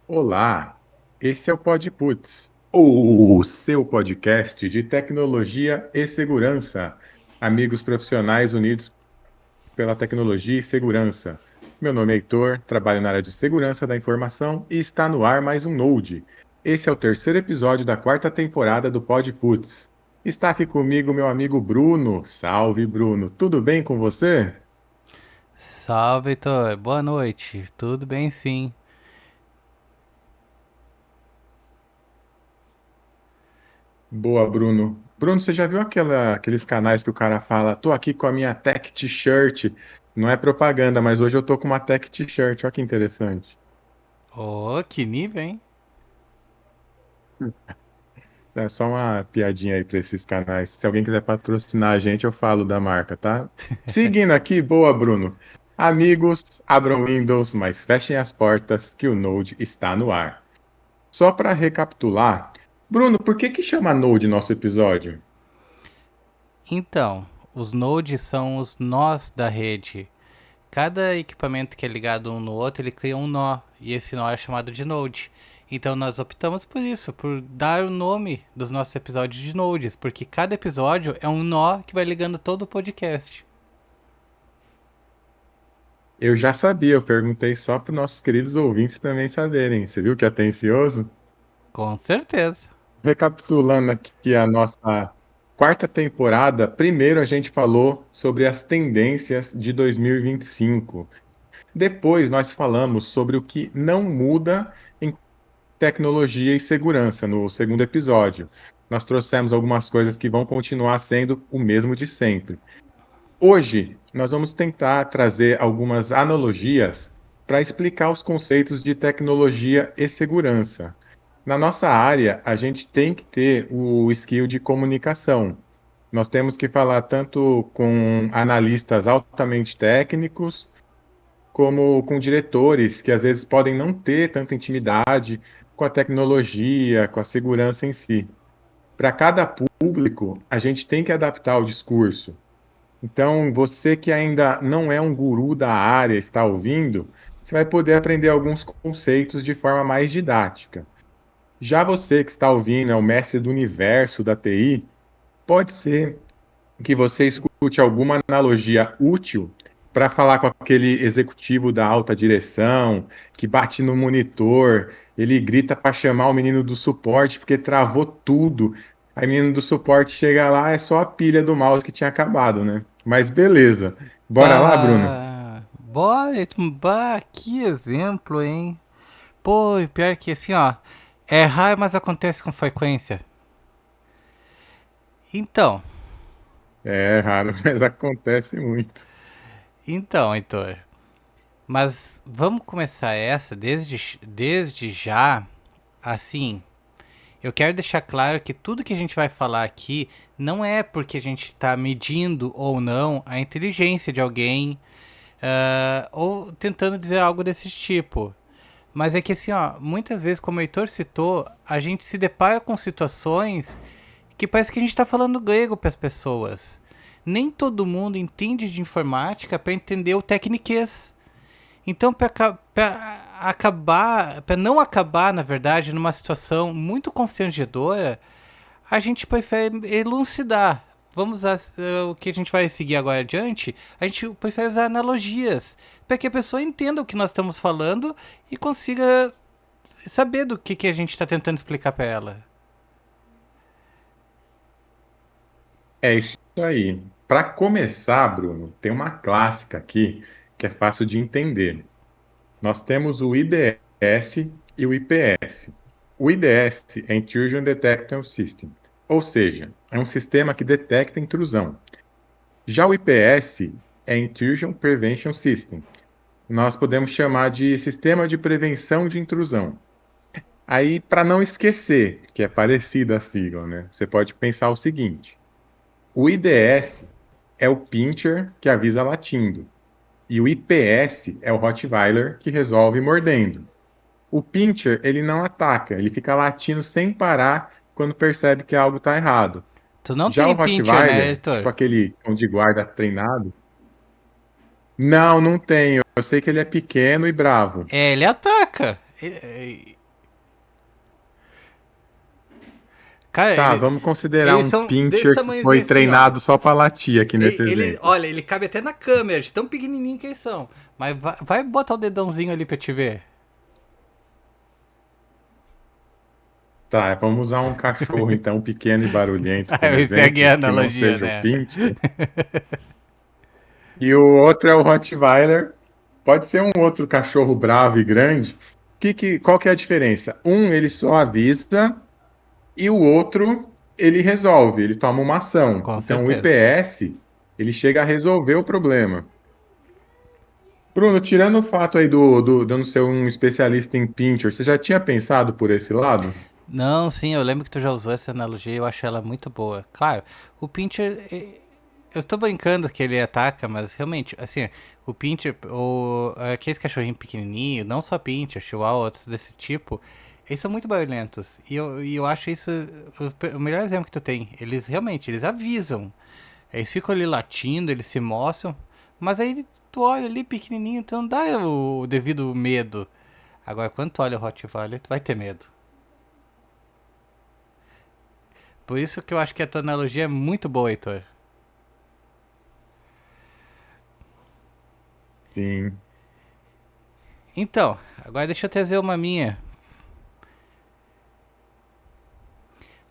Olá, esse é o PodPutz, o seu podcast de tecnologia e segurança. Amigos profissionais unidos pela tecnologia e segurança. Meu nome é Heitor, trabalho na área de segurança da informação e está no ar mais um Node. Esse é o terceiro episódio da quarta temporada do PodPutz. Está aqui comigo meu amigo Bruno. Salve, Bruno. Tudo bem com você? Salve, Heitor. Boa noite. Tudo bem, sim. Boa, Bruno. Bruno, você já viu aqueles canais que o cara fala, tô aqui com a minha tech t-shirt? Não é propaganda, mas hoje eu tô com uma tech t-shirt. Olha que interessante. Oh, que nível, hein? É só uma piadinha aí para esses canais. Se alguém quiser patrocinar a gente, eu falo da marca, tá? Seguindo aqui, boa, Bruno. Amigos, abram Windows, mas fechem as portas que o Node está no ar. Só para recapitular, Bruno, por que que chama Node nosso episódio? Então, os nodes são os nós da rede. Cada equipamento que é ligado um no outro, ele cria um nó, e esse nó é chamado de node. Então nós optamos por isso, por dar o nome dos nossos episódios de nodes, porque cada episódio é um nó que vai ligando todo o podcast. Eu já sabia, eu perguntei só para os nossos queridos ouvintes também saberem. Você viu que atencioso? Com certeza. Recapitulando aqui a nossa quarta temporada, primeiro a gente falou sobre as tendências de 2025. Depois nós falamos sobre o que não muda em tecnologia e segurança no segundo episódio. Nós trouxemos algumas coisas que vão continuar sendo o mesmo de sempre. Hoje, nós vamos tentar trazer algumas analogias para explicar os conceitos de tecnologia e segurança. Na nossa área, a gente tem que ter o skill de comunicação. Nós temos que falar tanto com analistas altamente técnicos, como com diretores que às vezes podem não ter tanta intimidade com a tecnologia, com a segurança em si. Para cada público, a gente tem que adaptar o discurso. Então, você que ainda não é um guru da área, está ouvindo, você vai poder aprender alguns conceitos de forma mais didática. Já você que está ouvindo, é o mestre do universo da TI, pode ser que você escute alguma analogia útil para falar com aquele executivo da alta direção que bate no monitor, ele grita para chamar o menino do suporte porque travou tudo. Aí o menino do suporte chega lá, é só a pilha do mouse que tinha acabado, né? Mas beleza. Bora lá, Bruno? Bora, bah, que exemplo, hein? Pô, e pior que assim, ó. É raro, mas acontece com frequência. Então, É raro, mas acontece muito. Heitor. Mas vamos começar essa desde já. Assim, eu quero deixar claro que tudo que a gente vai falar aqui não é porque a gente está medindo ou não a inteligência de alguém, ou tentando dizer algo desse tipo. Mas é que assim, ó, muitas vezes, como o Heitor citou, a gente se depara com situações que parece que a gente está falando grego para as pessoas. Nem todo mundo entende de informática para entender o tecniquez. Então, para não acabar, na verdade, numa situação muito constrangedora, a gente prefere elucidar. Vamos usar o que a gente vai seguir agora adiante. A gente prefere usar analogias para que a pessoa entenda o que nós estamos falando e consiga saber do que a gente está tentando explicar para ela. É isso aí. Para começar, Bruno, tem uma clássica aqui que é fácil de entender. Nós temos o IDS e o IPS. O IDS é Intrusion Detection System, ou seja, é um sistema que detecta intrusão. Já o IPS é Intrusion Prevention System. Nós podemos chamar de sistema de prevenção de intrusão. Aí, para não esquecer, que é parecida a sigla, né? Você pode pensar o seguinte: o IDS é o pincher que avisa latindo, e o IPS é o Rottweiler que resolve mordendo. O pincher, ele não ataca, ele fica latindo sem parar quando percebe que algo está errado. Tu não Já o tem pincher, né, Rottweiler, tipo Heitor? aquele cão de guarda treinado, não, não tenho. Eu sei que ele é pequeno e bravo. É, ele ataca. Cara, Tá, vamos considerar eles um são desse pincher que foi tamanhozinho assim, ó. treinado só para latir aqui nesse exemplo. Olha, ele cabe até na câmera, de tão pequenininho que eles são. Mas vai botar o dedãozinho ali pra te ver. Tá, vamos usar um cachorro, então, pequeno e barulhento como Segue exemplo, a que não analogia, seja o né? pincher. E o outro é o Rottweiler. Pode ser um outro cachorro bravo e grande. Qual que é a diferença? Um, ele só avisa e o outro, ele resolve, ele toma uma ação. Com Então, o certeza. IPS, ele chega a resolver o problema. Bruno, tirando o fato aí de eu não ser um especialista em pincher, você já tinha pensado por esse lado? Não, sim, eu lembro que tu já usou essa analogia e eu acho ela muito boa. Claro, o Pincher, eu estou brincando que ele ataca, mas realmente, assim, o Pincher, aqueles cachorrinhos pequenininhos, não só Pincher, Chihuahua, outros desse tipo, eles são muito barulhentos. E eu acho isso o melhor exemplo que tu tem. Eles realmente, eles avisam. Eles ficam ali latindo, eles se mostram, mas aí tu olha ali pequenininho, tu não dá o devido medo. Agora, quando tu olha o Rottweiler, tu vai ter medo. Por isso que eu acho que a tua analogia é muito boa, Heitor. Sim. Então, agora deixa eu trazer uma minha.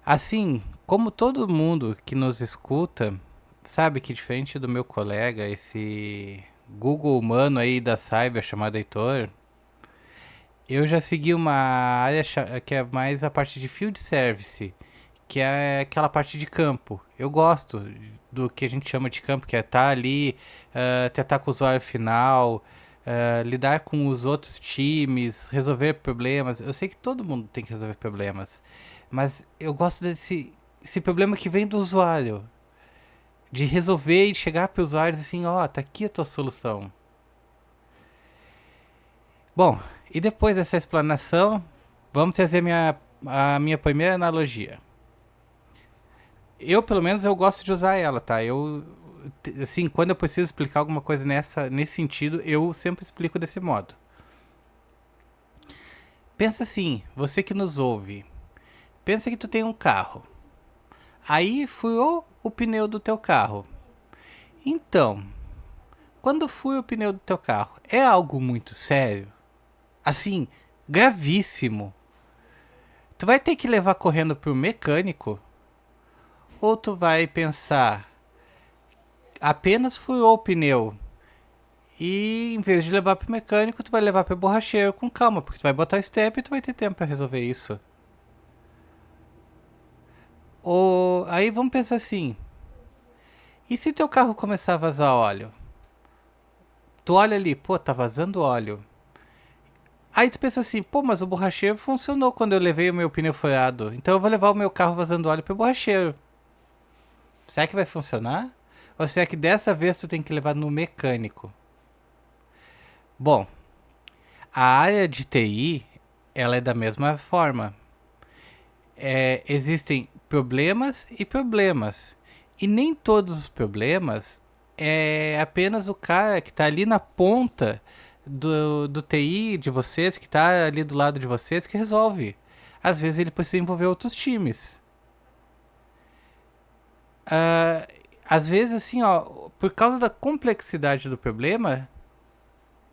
Assim, como todo mundo que nos escuta, sabe que diferente do meu colega, esse Google humano aí da Cyber chamado Heitor, eu já segui uma área que é mais a parte de field service, que é aquela parte de campo. Eu gosto do que a gente chama de campo, que é estar ali, tratar com o usuário final, lidar com os outros times, resolver problemas. Eu sei que todo mundo tem que resolver problemas, mas eu gosto desse esse problema que vem do usuário, de resolver e chegar para os usuários assim, ó, tá aqui a tua solução. Bom, e depois dessa explanação, vamos trazer a minha primeira analogia. Eu, pelo menos, eu gosto de usar ela, tá? Assim, quando eu preciso explicar alguma coisa nesse sentido, eu sempre explico desse modo. Pensa assim, você que nos ouve. Pensa que tu tem um carro. Aí furou o pneu do teu carro. Então, quando fura o pneu do teu carro, é algo muito sério? Assim, gravíssimo. Tu vai ter que levar correndo pro mecânico? Ou tu vai pensar, apenas furou o pneu, e em vez de levar pro mecânico, tu vai levar pro borracheiro com calma, porque tu vai botar step e tu vai ter tempo para resolver isso. Ou aí vamos pensar assim: e se teu carro começar a vazar óleo? Tu olha ali, pô, tá vazando óleo. Aí tu pensa assim, pô, mas o borracheiro funcionou quando eu levei o meu pneu furado. Então eu vou levar o meu carro vazando óleo pro borracheiro. Será que vai funcionar? Ou será que dessa vez tu tem que levar no mecânico? Bom, a área de TI, ela é da mesma forma. Existem problemas e problemas. E nem todos os problemas é apenas o cara que está ali na ponta do TI de vocês, que está ali do lado de vocês, que resolve. Às vezes ele precisa envolver outros times. Ah, às vezes, assim, ó, por causa da complexidade do problema,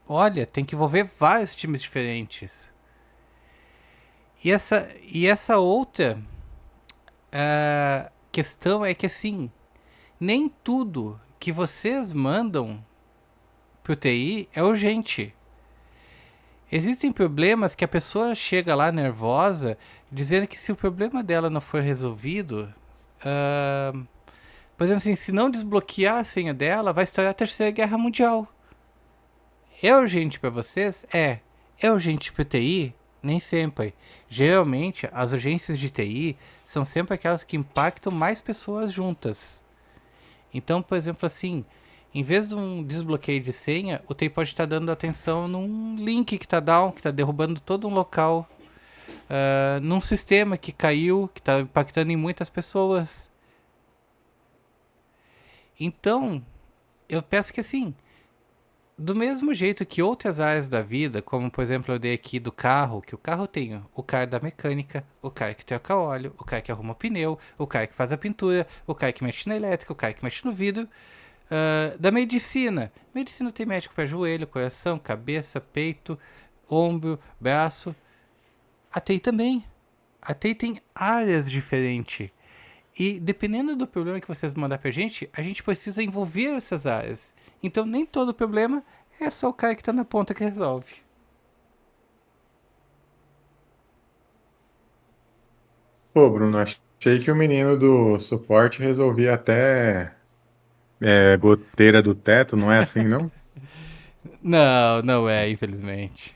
olha, tem que envolver vários times diferentes. E essa outra questão é que, assim, nem tudo que vocês mandam pro TI é urgente. Existem problemas que a pessoa chega lá nervosa, dizendo que se o problema dela não for resolvido, por exemplo assim, se não desbloquear a senha dela, vai estourar a Terceira Guerra Mundial. É urgente para vocês? É. É urgente para o TI? Nem sempre. Geralmente, as urgências de TI são sempre aquelas que impactam mais pessoas juntas. Então, por exemplo, assim, em vez de um desbloqueio de senha, o TI pode estar dando atenção num link que está down, que está derrubando todo um local, num sistema que caiu, que está impactando em muitas pessoas. Então, eu peço que assim, Do mesmo jeito que outras áreas da vida, como por exemplo eu dei aqui do carro, que o carro tem o cara da mecânica, o cara que troca óleo, o cara que arruma o pneu, o cara que faz a pintura, o cara que mexe na elétrica, o cara que mexe no vidro. Da medicina. Medicina tem médico para joelho, coração, cabeça, peito, ombro, braço. A TI também. A TI tem áreas diferentes. E dependendo do problema que vocês mandar pra gente, a gente precisa envolver essas áreas. Então nem todo problema é só o cara que tá na ponta que resolve. Pô, Bruno, achei que o menino do suporte resolvia até goteira do teto, não é assim, não? Não, não é, infelizmente.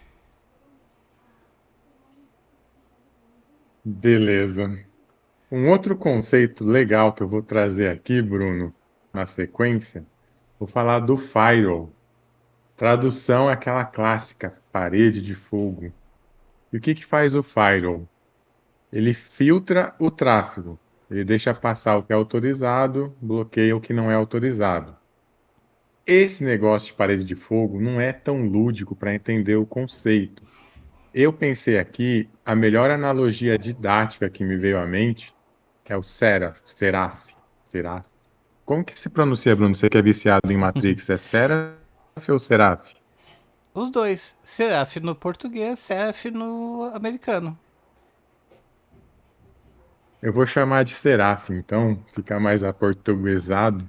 Beleza. Um outro conceito legal que eu vou trazer aqui, Bruno, na sequência, vou falar do firewall. Tradução é aquela clássica, parede de fogo. E o que que faz o firewall? Ele filtra o tráfego. Ele deixa passar o que é autorizado, bloqueia o que não é autorizado. Esse negócio de parede de fogo não é tão lúdico para entender o conceito. Eu pensei aqui, a melhor analogia didática que me veio à mente é o Seraph. Como que se pronuncia, Bruno? Você que é viciado em Matrix, é Seraph ou Seraph? Os dois. Seraf no português, Seraf no americano. Eu vou chamar de Seraph, então, fica mais aportuguesado.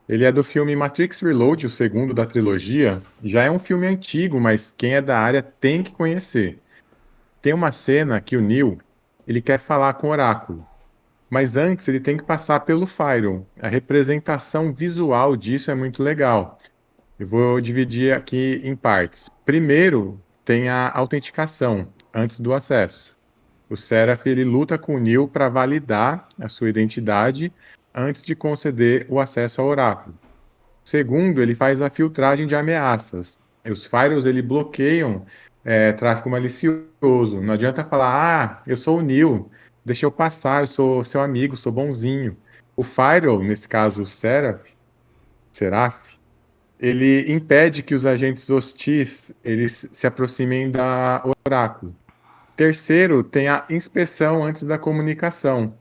Ele é do filme Matrix Reload, o segundo da trilogia. Já é um filme antigo, mas quem é da área tem que conhecer. Tem uma cena que o Neo, ele quer falar com o Oráculo, mas antes ele tem que passar pelo Firewall. A representação visual disso é muito legal. Eu vou dividir aqui em partes. Primeiro, tem a autenticação, antes do acesso. O Seraph ele luta com o Neo para validar a sua identidade antes de conceder o acesso ao oráculo. Segundo, ele faz a filtragem de ameaças. Os firewalls ele bloqueiam tráfego malicioso. Não adianta falar, eu sou o Neo, deixa eu passar, eu sou seu amigo, sou bonzinho. O firewall, nesse caso o Seraph, ele impede que os agentes hostis eles se aproximem da oráculo. Terceiro, tem a inspeção antes da comunicação.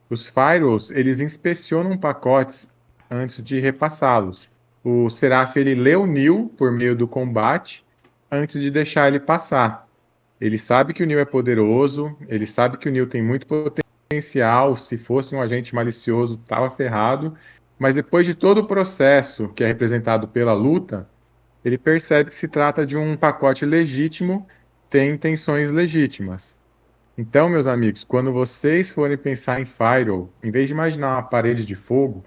Os firewalls, eles inspecionam pacotes antes de repassá-los. O Seraph, ele lê o Neo por meio do combate antes de deixar ele passar. Ele sabe que o Neo é poderoso, ele sabe que o Neo tem muito potencial, se fosse um agente malicioso, estava ferrado, mas depois de todo o processo que é representado pela luta, ele percebe que se trata de um pacote legítimo, tem intenções legítimas. Então, meus amigos, quando vocês forem pensar em firewall, em vez de imaginar uma parede de fogo,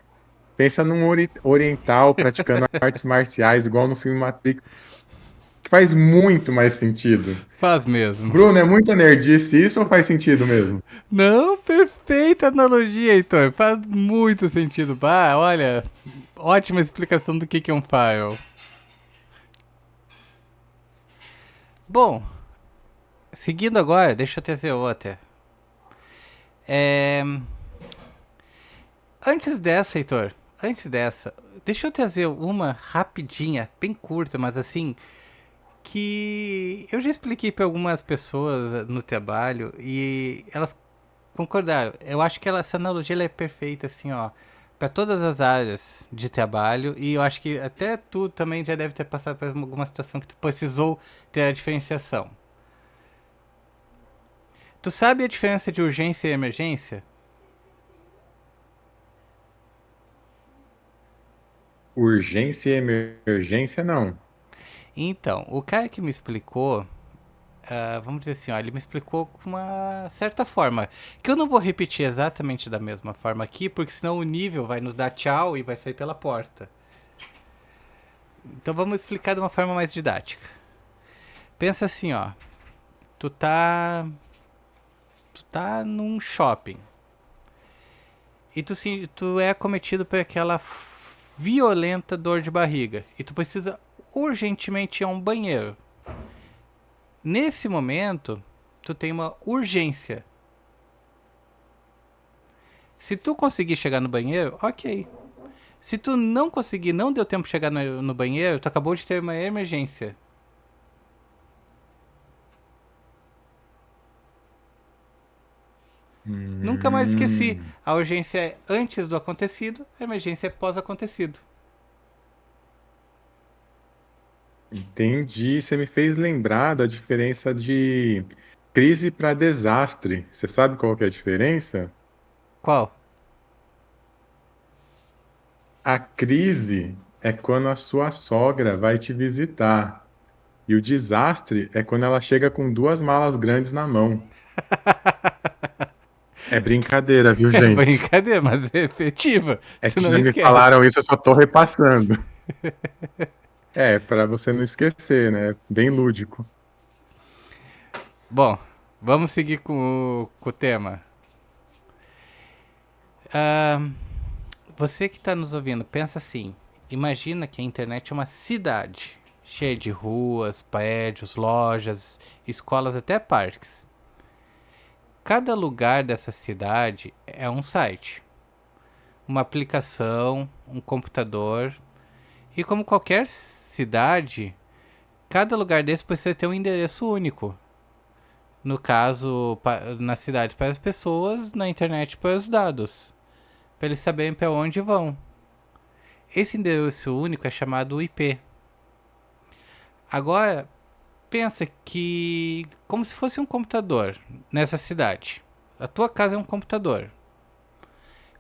pensa num oriental praticando artes marciais, igual no filme Matrix, que faz muito mais sentido. Faz mesmo. Bruno, é muita nerdice isso ou faz sentido mesmo? Não, perfeita analogia, Heitor. Faz muito sentido. Bah, olha, ótima explicação do que é um file. Bom, seguindo agora, deixa eu trazer outra. É... Antes dessa, Heitor, antes dessa, deixa eu trazer uma rapidinha, bem curta, mas assim, que eu já expliquei para algumas pessoas no trabalho e elas concordaram. Eu acho que essa analogia ela é perfeita, assim, ó, para todas as áreas de trabalho. E eu acho que até tu também já deve ter passado por alguma situação que tu precisou ter a diferenciação. Tu sabe a diferença de urgência e emergência? Urgência e emergência, não. Então, o cara que me explicou, vamos dizer assim, ó, ele me explicou com uma certa forma, que eu não vou repetir exatamente da mesma forma aqui, porque senão o nível vai nos dar tchau e vai sair pela porta. Então vamos explicar de uma forma mais didática. Pensa assim, ó, tu tá tu tá num shopping e tu é acometido por aquela violenta dor de barriga e tu precisa urgentemente ir a um banheiro. Nesse momento, tu tem uma urgência. Se tu conseguir chegar no banheiro, ok. Se tu não conseguir, não deu tempo de chegar no banheiro, tu acabou de ter uma emergência. Nunca mais esqueci. Hum, A urgência é antes do acontecido, a emergência é pós-acontecido. entendi. Você me fez lembrar da diferença de crise para desastre. Você sabe qual que é a diferença? Qual? A crise é quando a sua sogra vai te visitar. E o desastre é quando ela chega com duas malas grandes na mão. É brincadeira, viu, É gente? brincadeira, mas é efetiva. É Tu que não já me esquece. falaram isso, eu só tô repassando. É, para você não esquecer, né? Bem lúdico. Bom, vamos seguir com o tema. Ah, você que está nos ouvindo, pensa assim. Imagina que a internet é uma cidade, cheia de ruas, prédios, lojas, escolas, até parques. Cada lugar dessa cidade é um site, uma aplicação, um computador. E como qualquer cidade, cada lugar desse precisa ter um endereço único. No caso, na cidade para as pessoas, na internet para os dados, para eles saberem para onde vão. Esse endereço único é chamado IP. Agora, pensa que como se fosse um computador nessa cidade. A tua casa é um computador.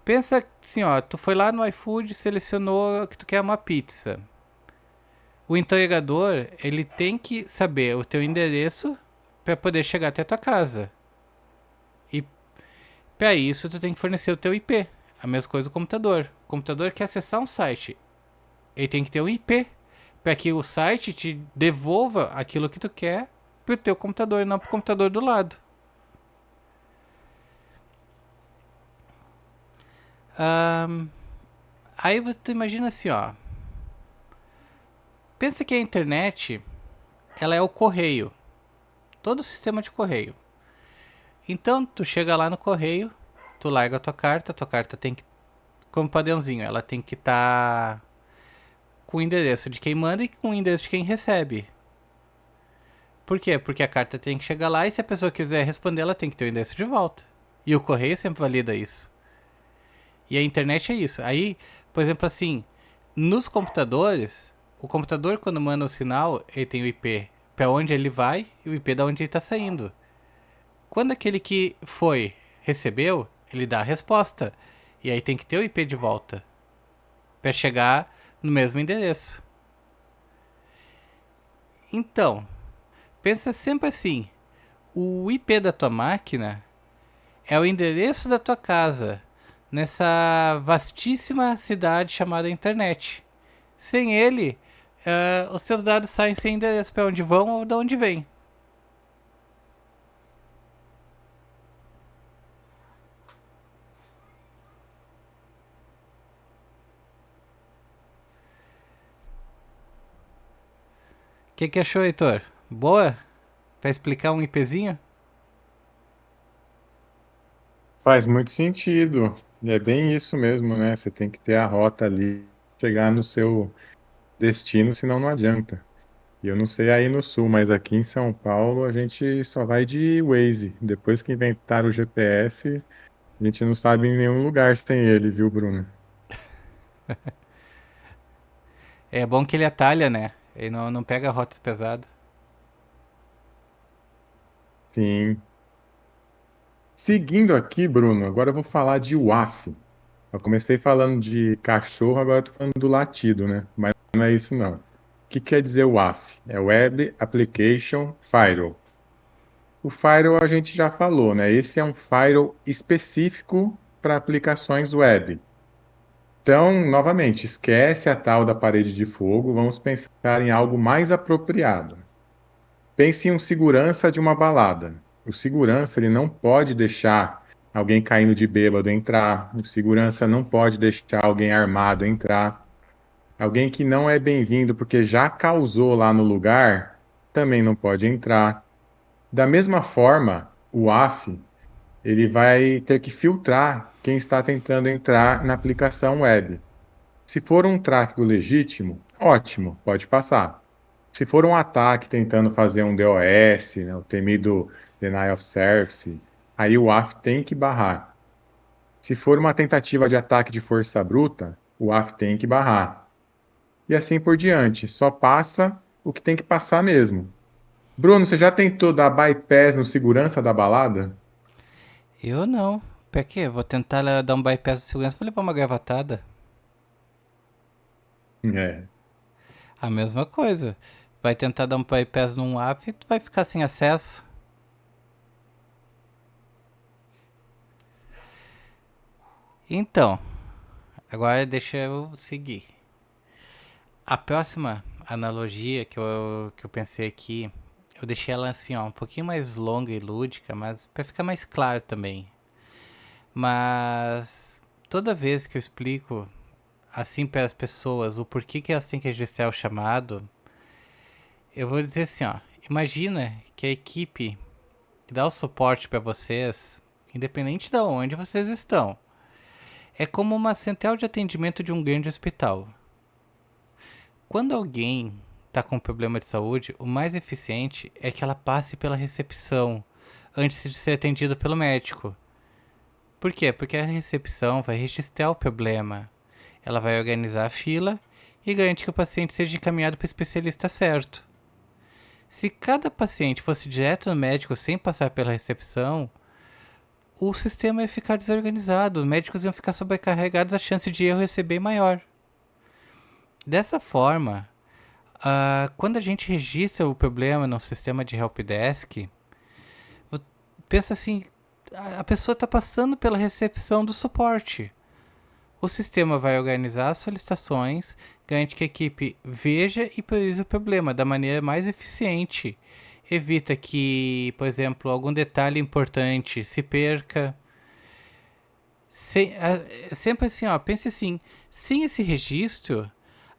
Pensa assim, ó, tu foi lá no iFood e selecionou que tu quer uma pizza. O entregador, ele tem que saber o teu endereço para poder chegar até a tua casa. E para isso tu tem que fornecer o teu IP. A mesma coisa do computador. O computador quer acessar um site. Ele tem que ter um IP para que o site te devolva aquilo que tu quer pro teu computador e não pro computador do lado. Ahn, Aí você imagina assim, ó. Pensa que a internet, ela é o correio. Todo o sistema de correio. Então, tu chega lá no correio, tu larga a tua carta tem que, como padrãozinho, ela tem que estar com o endereço de quem manda e com o endereço de quem recebe. Por quê? Porque a carta tem que chegar lá e se a pessoa quiser responder, ela tem que ter o endereço de volta. E o correio sempre valida isso. E a internet é isso. Aí, por exemplo, assim, nos computadores, o computador quando manda o sinal, ele tem o IP para onde ele vai e o IP da onde ele está saindo. Quando aquele que foi recebeu, ele dá a resposta. E aí tem que ter o IP de volta para chegar no mesmo endereço. Então, pensa sempre assim: o IP da tua máquina é o endereço da tua casa nessa vastíssima cidade chamada internet. Sem ele, os seus dados saem sem endereço para onde vão ou de onde vêm. O que achou, Heitor? Boa? Para explicar um IPzinho? Faz muito sentido. E é bem isso mesmo, né? Você tem que ter a rota ali, chegar no seu destino, senão não adianta. E eu não sei aí no sul, mas aqui em São Paulo a gente só vai de Waze. Depois que inventaram o GPS, a gente não sabe em nenhum lugar sem ele, viu, Bruno? É bom que ele atalha, né? Ele não pega rotas pesadas. Sim. Seguindo aqui, Bruno, agora eu vou falar de WAF. Eu comecei falando de cachorro, agora estou falando do latido, né? Mas não é isso não. O que quer dizer WAF? É Web Application Firewall. O firewall a gente já falou, né? Esse é um firewall específico para aplicações web. Então, novamente, esquece a tal da parede de fogo, vamos pensar em algo mais apropriado. Pense em um segurança de uma balada. O segurança, ele não pode deixar alguém caindo de bêbado entrar. O segurança não pode deixar alguém armado entrar. Alguém que não é bem-vindo porque já causou lá no lugar, também não pode entrar. Da mesma forma, o AF, ele vai ter que filtrar quem está tentando entrar na aplicação web. Se for um tráfego legítimo, ótimo, pode passar. Se for um ataque tentando fazer um DOS, né, o temido Denial of Service, aí o WAF tem que barrar. Se for uma tentativa de ataque de força bruta, o WAF tem que barrar. E assim por diante. Só passa o que tem que passar mesmo. Bruno, você já tentou dar bypass no segurança da balada? Eu não. Pra quê? Vou tentar dar um bypass de segurança, vou levar uma gravatada. É. A mesma coisa. Vai tentar dar um bypass num app e tu vai ficar sem acesso. Então, agora deixa eu seguir. A próxima analogia que eu pensei aqui, eu deixei ela assim, ó, um pouquinho mais longa e lúdica, mas para ficar mais claro também. Mas toda vez que eu explico assim para as pessoas o porquê que elas têm que registrar o chamado, eu vou dizer assim, ó, imagina que a equipe que dá o suporte para vocês, independente de onde vocês estão, é como uma central de atendimento de um grande hospital. Quando alguém está com um problema de saúde, o mais eficiente é que ela passe pela recepção antes de ser atendido pelo médico. Por quê? Porque a recepção vai registrar o problema, ela vai organizar a fila e garante que o paciente seja encaminhado para o especialista certo. Se cada paciente fosse direto no médico sem passar pela recepção, o sistema ia ficar desorganizado, os médicos iam ficar sobrecarregados, a chance de erro ia ser bem maior. Dessa forma, quando a gente registra o problema no sistema de helpdesk, pensa assim, a pessoa está passando pela recepção do suporte. O sistema vai organizar as solicitações, garante que a equipe veja e priorize o problema da maneira mais eficiente. Evita que, por exemplo, algum detalhe importante se perca. Sempre assim, ó, pense assim, sem esse registro,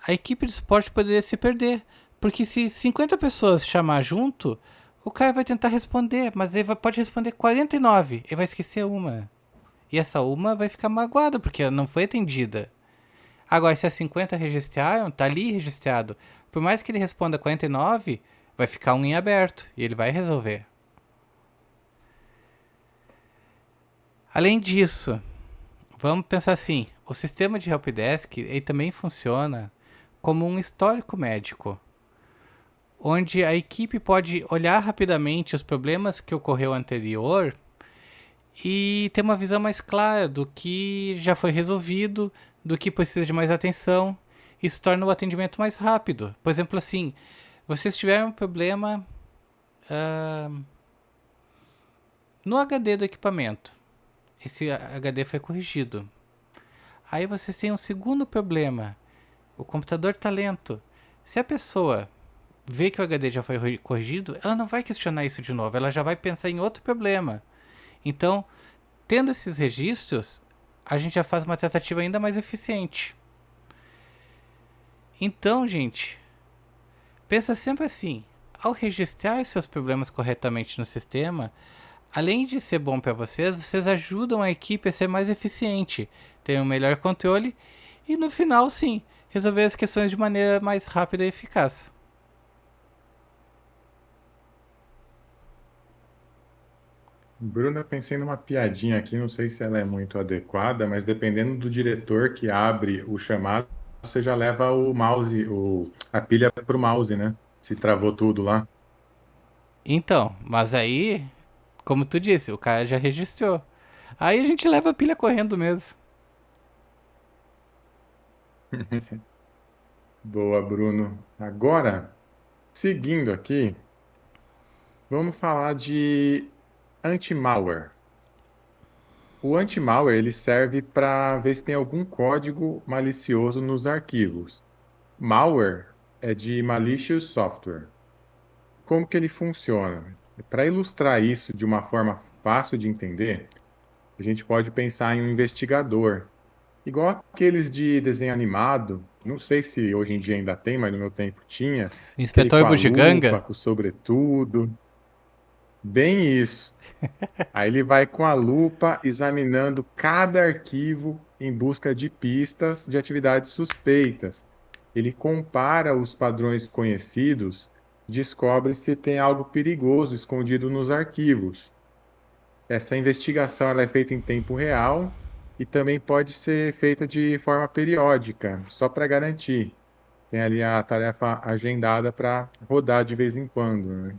a equipe de suporte poderia se perder. Porque se 50 pessoas chamar junto, o cara vai tentar responder, mas ele pode responder 49, ele vai esquecer uma. E essa uma vai ficar magoada, porque ela não foi atendida. Agora, se as 50 registraram, tá ali registrado. Por mais que ele responda 49, vai ficar um em aberto e ele vai resolver. Além disso, vamos pensar assim, o sistema de helpdesk ele também funciona como um histórico médico, onde a equipe pode olhar rapidamente os problemas que ocorreu anterior e ter uma visão mais clara do que já foi resolvido, do que precisa de mais atenção. Isso torna o atendimento mais rápido. Por exemplo, assim, vocês tiveram um problema ah, no HD do equipamento. Esse HD foi corrigido. Aí vocês têm um segundo problema. O computador está lento. Se a pessoa vê que o HD já foi corrigido, ela não vai questionar isso de novo. Ela já vai pensar em outro problema. Então, tendo esses registros, a gente já faz uma tratativa ainda mais eficiente. Então, gente, pensa sempre assim: ao registrar seus problemas corretamente no sistema, além de ser bom para vocês, vocês ajudam a equipe a ser mais eficiente, ter um melhor controle e no final, sim, resolver as questões de maneira mais rápida e eficaz. Bruno, eu pensei numa piadinha aqui, não sei se ela é muito adequada, mas dependendo do diretor que abre o chamado, você já leva o mouse, a pilha para o mouse, né? Se travou tudo lá. Então, mas aí, como tu disse, o cara já registrou. Aí a gente leva a pilha correndo mesmo. Boa, Bruno. Agora, seguindo aqui, vamos falar de anti-malware. O anti-malware ele serve para ver se tem algum código malicioso nos arquivos. Malware é de malicious software. Como que ele funciona? Para ilustrar isso de uma forma fácil de entender, a gente pode pensar em um investigador, igual aqueles de desenho animado. Não sei se hoje em dia ainda tem, mas no meu tempo tinha, aquele Inspetor com a lupa, Bugiganga? com o sobretudo. Bem isso. Aí ele vai com a lupa examinando cada arquivo em busca de pistas de atividades suspeitas. Ele compara os padrões conhecidos, descobre se tem algo perigoso escondido nos arquivos. Essa investigação ela é feita em tempo real e também pode ser feita de forma periódica, só para garantir. Tem ali a tarefa agendada para rodar de vez em quando, né?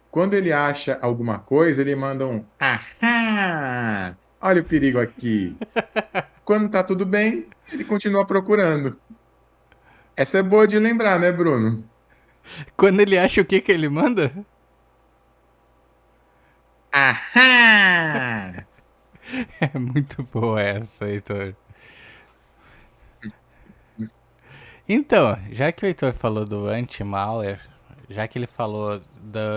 Quando ele acha alguma coisa, ele manda um ahá! Olha o perigo aqui. Quando tá tudo bem, ele continua procurando. Essa é boa de lembrar, né, Bruno? Quando ele acha o que que ele manda? Ahá! É muito boa essa, Heitor. Então, já que o Heitor falou do anti-malware, já que ele falou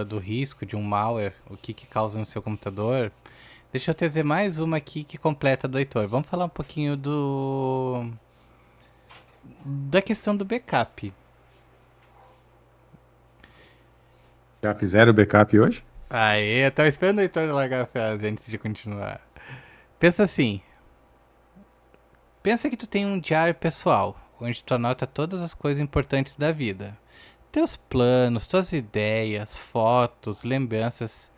do risco de um malware, o que, que causa no seu computador, deixa eu trazer mais uma aqui que completa do Heitor. Vamos falar um pouquinho da questão do backup. Já fizeram o backup hoje? Aê, eu tava esperando o Heitor largar a frase antes de continuar. Pensa assim, pensa que tu tem um diário pessoal, onde tu anota todas as coisas importantes da vida. Teus planos, tuas ideias, fotos, lembranças.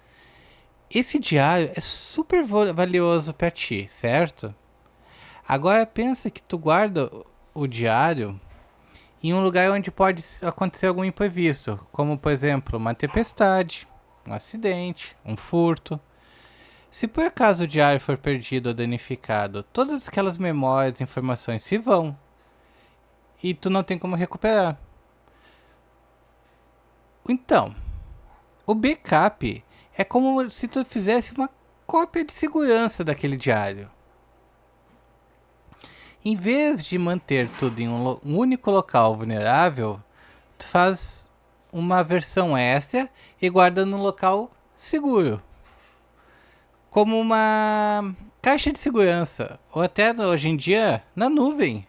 Esse diário é super valioso para ti, certo? Agora pensa que tu guarda o diário em um lugar onde pode acontecer algum imprevisto, como por exemplo uma tempestade, um acidente, um furto. Se por acaso o diário for perdido ou danificado, todas aquelas memórias e informações se vão e tu não tem como recuperar. Então, o backup é como se tu fizesse uma cópia de segurança daquele diário. Em vez de manter tudo em um único local vulnerável, tu faz uma versão extra e guarda num local seguro, como uma caixa de segurança, ou até hoje em dia na nuvem.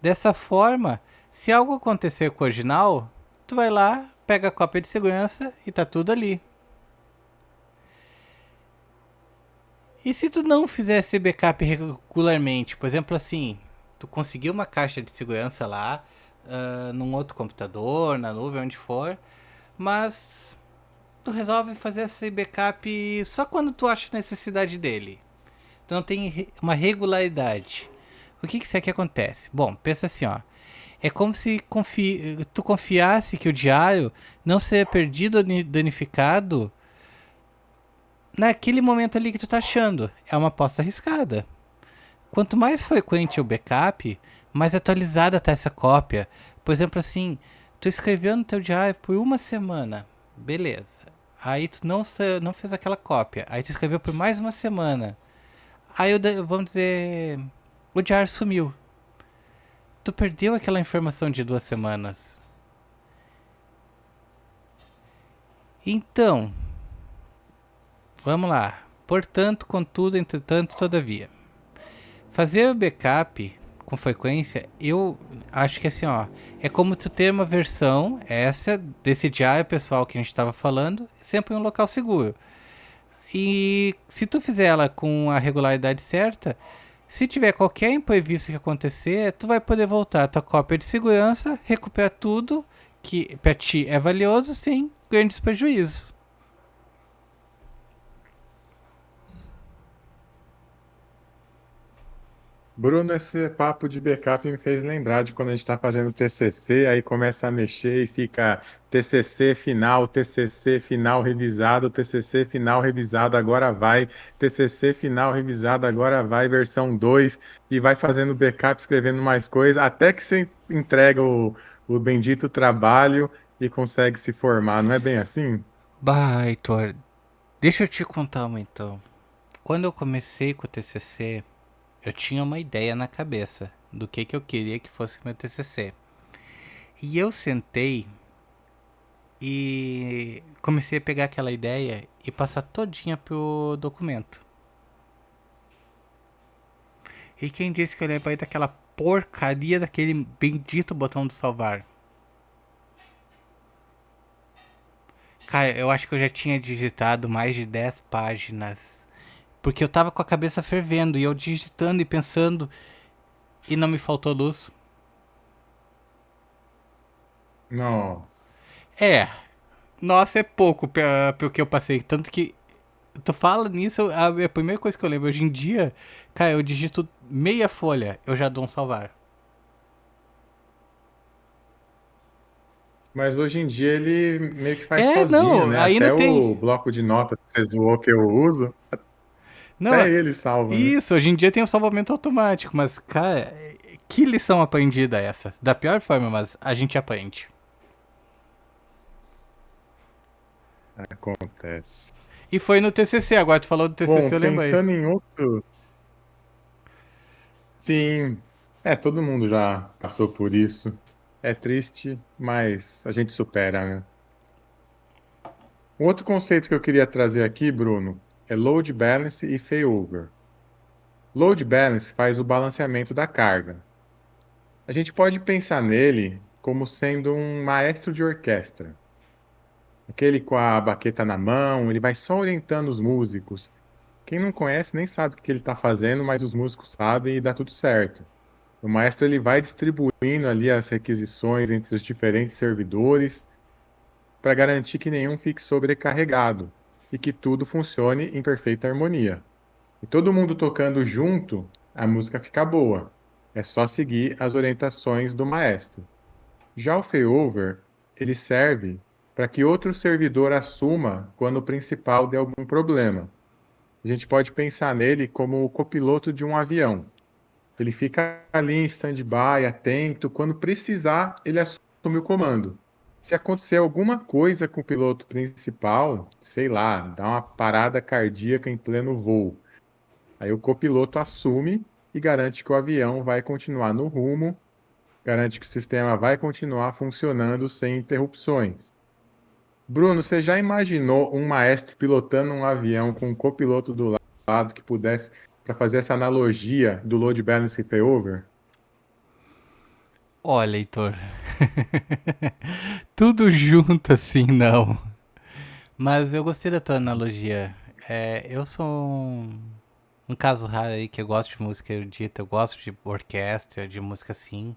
Dessa forma, se algo acontecer com o original, tu vai lá, pega a cópia de segurança e tá tudo ali. E se tu não fizesse backup regularmente, por exemplo assim, tu conseguiu uma caixa de segurança lá, num outro computador, na nuvem, onde for, mas tu resolve fazer esse backup só quando tu acha necessidade dele. Tu não tem uma regularidade. O que isso aqui acontece? Bom, pensa assim, ó. É como se tu confiasse que o diário não seria perdido ou danificado naquele momento ali que tu tá achando. É uma aposta arriscada. Quanto mais frequente o backup, mais atualizada tá essa cópia. Por exemplo, assim, tu escreveu no teu diário por uma semana, beleza. Aí tu não fez aquela cópia. Aí tu escreveu por mais uma semana. Aí, vamos dizer, o diário sumiu. Tu perdeu aquela informação de 2 semanas. Então, vamos lá. Portanto, contudo, entretanto, todavia. Fazer o backup com frequência, eu acho que assim, ó, é como tu ter uma versão, essa, desse diário pessoal que a gente estava falando, sempre em um local seguro. E se tu fizer ela com a regularidade certa, se tiver qualquer imprevisto que acontecer, tu vai poder voltar a tua cópia de segurança, recuperar tudo que pra ti é valioso sem grandes prejuízos. Bruno, esse papo de backup me fez lembrar de quando a gente está fazendo TCC, aí começa a mexer e fica TCC final revisado, TCC final revisado, agora vai, TCC final revisado, agora vai, versão 2 e vai fazendo backup, escrevendo mais coisas, até que você entrega o bendito trabalho e consegue se formar, não é bem assim? Bah, Heitor, deixa eu te contar uma então. Quando eu comecei com o TCC, eu tinha uma ideia na cabeça do que eu queria que fosse meu TCC. E eu sentei e comecei a pegar aquela ideia e passar todinha pro documento. E quem disse que eu lembrei daquela porcaria daquele bendito botão de salvar? Cara, eu acho que eu já tinha digitado mais de 10 páginas. Porque eu tava com a cabeça fervendo e eu digitando e pensando e não me faltou luz. Nossa. É, nossa, é pouco pelo que eu passei. Tanto que tu fala nisso, a primeira coisa que eu lembro hoje em dia, cara, eu digito meia folha, eu já dou um salvar. Mas hoje em dia ele meio que faz É, sozinho, não, né? ainda Até tem. o bloco de notas que você zoou que eu uso, Não, até ele salva, né? isso, hoje em dia tem o salvamento automático, mas, cara, que lição aprendida essa? Da pior forma, mas a gente aprende. Acontece. E foi no TCC, agora tu falou do Bom, TCC, eu lembrei. pensando em outro. Sim, todo mundo já passou por isso. É triste, mas a gente supera, né? Um outro conceito que eu queria trazer aqui, Bruno, é load balance e failover. Load balance faz o balanceamento da carga. A gente pode pensar nele como sendo um maestro de orquestra. Aquele com a baqueta na mão, ele vai só orientando os músicos. Quem não conhece nem sabe o que ele está fazendo, mas os músicos sabem e dá tudo certo. O maestro ele vai distribuindo ali as requisições entre os diferentes servidores para garantir que nenhum fique sobrecarregado e que tudo funcione em perfeita harmonia. E todo mundo tocando junto, a música fica boa. É só seguir as orientações do maestro. Já o failover, ele serve para que outro servidor assuma quando o principal der algum problema. A gente pode pensar nele como o copiloto de um avião. Ele fica ali em stand-by, atento. Quando precisar, ele assume o comando. Se acontecer alguma coisa com o piloto principal, sei lá, dá uma parada cardíaca em pleno voo, aí o copiloto assume e garante que o avião vai continuar no rumo, garante que o sistema vai continuar funcionando sem interrupções. Bruno, você já imaginou um maestro pilotando um avião com um copiloto do lado que pudesse, para fazer essa analogia do load balance e failover? Olha, Heitor. Tudo junto assim, não. Mas eu gostei da tua analogia. Eu sou um caso raro aí que eu gosto de música erudita, eu gosto de orquestra, de música assim.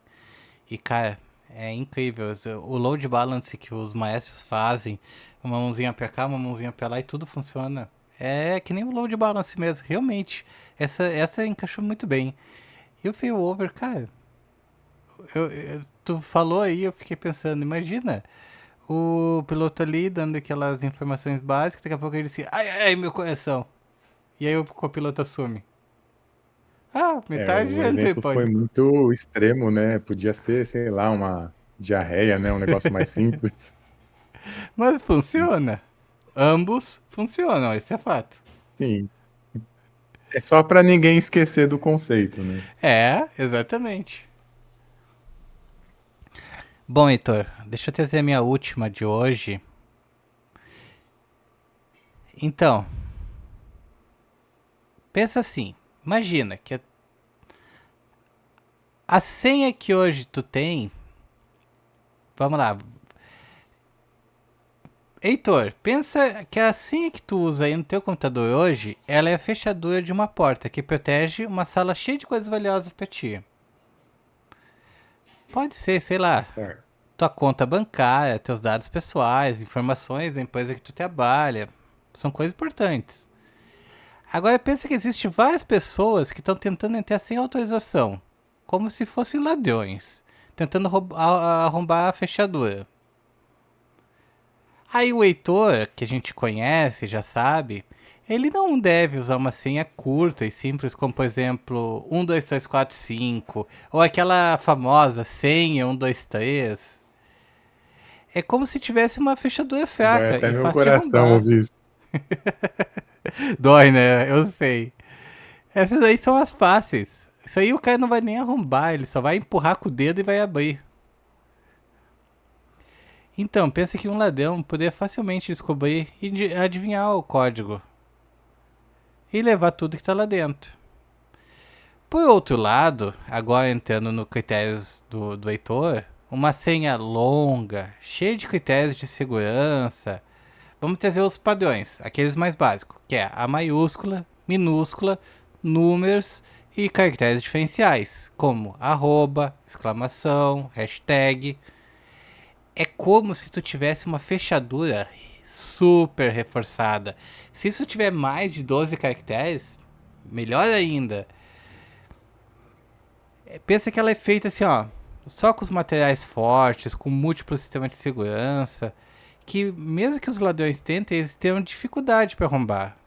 E, cara, é incrível. O load balance que os maestros fazem, uma mãozinha pra cá, uma mãozinha pra lá e tudo funciona. É que nem o load balance mesmo, realmente. Essa encaixou muito bem. E o failover, cara, tu falou aí, eu fiquei pensando, imagina o piloto ali dando aquelas informações básicas, daqui a pouco ele disse, ai, ai, meu coração. E aí o copiloto assume. Ah, metade O já entrou em exemplo foi pânico. muito extremo, né? Podia ser, sei lá, uma diarreia, né? Um negócio mais simples. Mas funciona. Ambos funcionam, esse é fato. Sim. É só para ninguém esquecer do conceito, né? É, exatamente. Bom, Heitor, deixa eu trazer a minha última de hoje. Então, pensa assim. Imagina que a senha que hoje tu tem. Vamos lá. Heitor, pensa que a senha que tu usa aí no teu computador hoje, ela é a fechadura de uma porta que protege uma sala cheia de coisas valiosas pra ti. Pode ser, sei lá, Certo. tua conta bancária, teus dados pessoais, informações da empresa que tu trabalha. São coisas importantes. Agora pensa que existe várias pessoas que estão tentando entrar sem autorização, como se fossem ladrões, tentando arrombar a fechadura. Aí o Heitor, que a gente conhece, já sabe, ele não deve usar uma senha curta e simples como, por exemplo, 12345 ou aquela famosa senha 123. É como se tivesse uma fechadura Dói fraca até e meu fácil de coração arrombar. ouvir isso. Dói, né? Eu sei. Essas aí são as fáceis. Isso aí o cara não vai nem arrombar, ele só vai empurrar com o dedo e vai abrir. Então, pensa que um ladrão poderia facilmente descobrir e adivinhar o código e levar tudo que está lá dentro. Por outro lado, agora entrando no critérios do Heitor, uma senha longa, cheia de critérios de segurança, Vamos trazer os padrões, aqueles mais básicos, que é a maiúscula, minúscula, números e caracteres diferenciais, como arroba, exclamação, hashtag. É como se tu tivesse uma fechadura super reforçada. Se isso tiver mais de 12 caracteres, melhor ainda. Pensa que ela é feita assim, ó, só com os materiais fortes, com múltiplos sistemas de segurança, que mesmo que os ladrões tentem, eles tenham dificuldade para arrombar.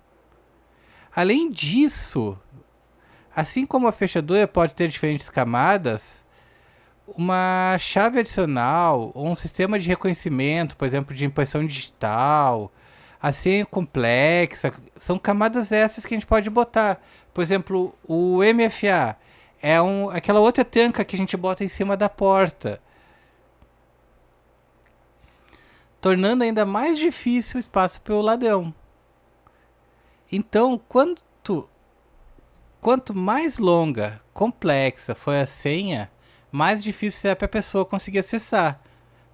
Além disso, assim como a fechadura pode ter diferentes camadas, uma chave adicional ou um sistema de reconhecimento, por exemplo, de impressão digital, a senha complexa, são camadas essas que a gente pode botar. Por exemplo, o MFA é aquela outra tranca que a gente bota em cima da porta, tornando ainda mais difícil o espaço para o ladrão. Então, quanto mais longa, complexa for a senha, mais difícil será para a pessoa conseguir acessar.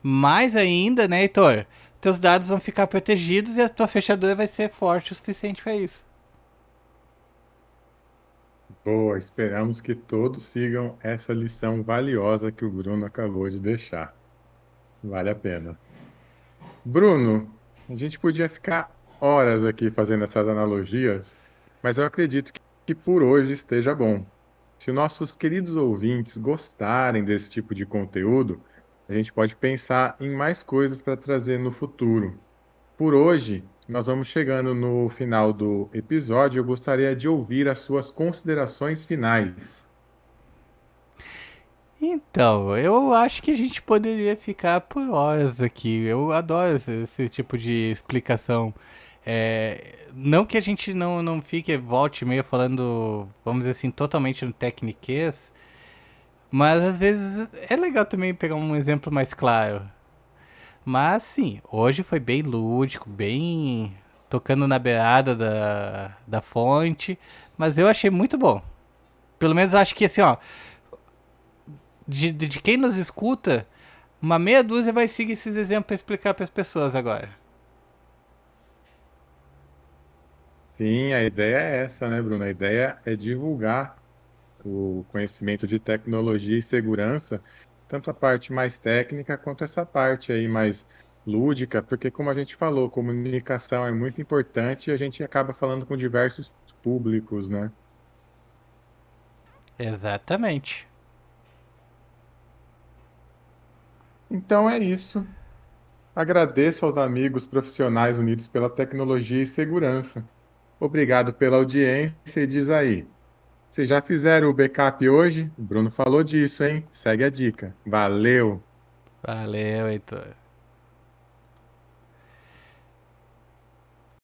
Mais ainda, né, Heitor? Teus dados vão ficar protegidos e a tua fechadura vai ser forte o suficiente para isso. Boa, esperamos que todos sigam essa lição valiosa que o Bruno acabou de deixar. Vale a pena. Bruno, a gente podia ficar horas aqui fazendo essas analogias, mas eu acredito que por hoje esteja bom. Se nossos queridos ouvintes gostarem desse tipo de conteúdo, a gente pode pensar em mais coisas para trazer no futuro. Por hoje, nós vamos chegando no final do episódio. Eu gostaria de ouvir as suas considerações finais. Então, eu acho que a gente poderia ficar por horas aqui. Eu adoro esse tipo de explicação. Não que a gente não fique volte e meia falando, vamos dizer assim, totalmente no tecniquez, mas às vezes é legal também pegar um exemplo mais claro. Mas sim, hoje foi bem lúdico, bem tocando na beirada da fonte, mas eu achei muito bom. Pelo menos eu acho que assim, ó, de quem nos escuta, uma meia dúzia vai seguir esses exemplos para explicar para as pessoas agora. Sim, a ideia é essa, né, Bruno? A ideia é divulgar o conhecimento de tecnologia e segurança, tanto a parte mais técnica quanto essa parte aí mais lúdica, porque como a gente falou, comunicação é muito importante e a gente acaba falando com diversos públicos, né? Exatamente. Então é isso. Agradeço aos amigos profissionais unidos pela tecnologia e segurança. Obrigado pela audiência e diz aí, vocês já fizeram o backup hoje? O Bruno falou disso, hein? Segue a dica. Valeu! Valeu, Heitor.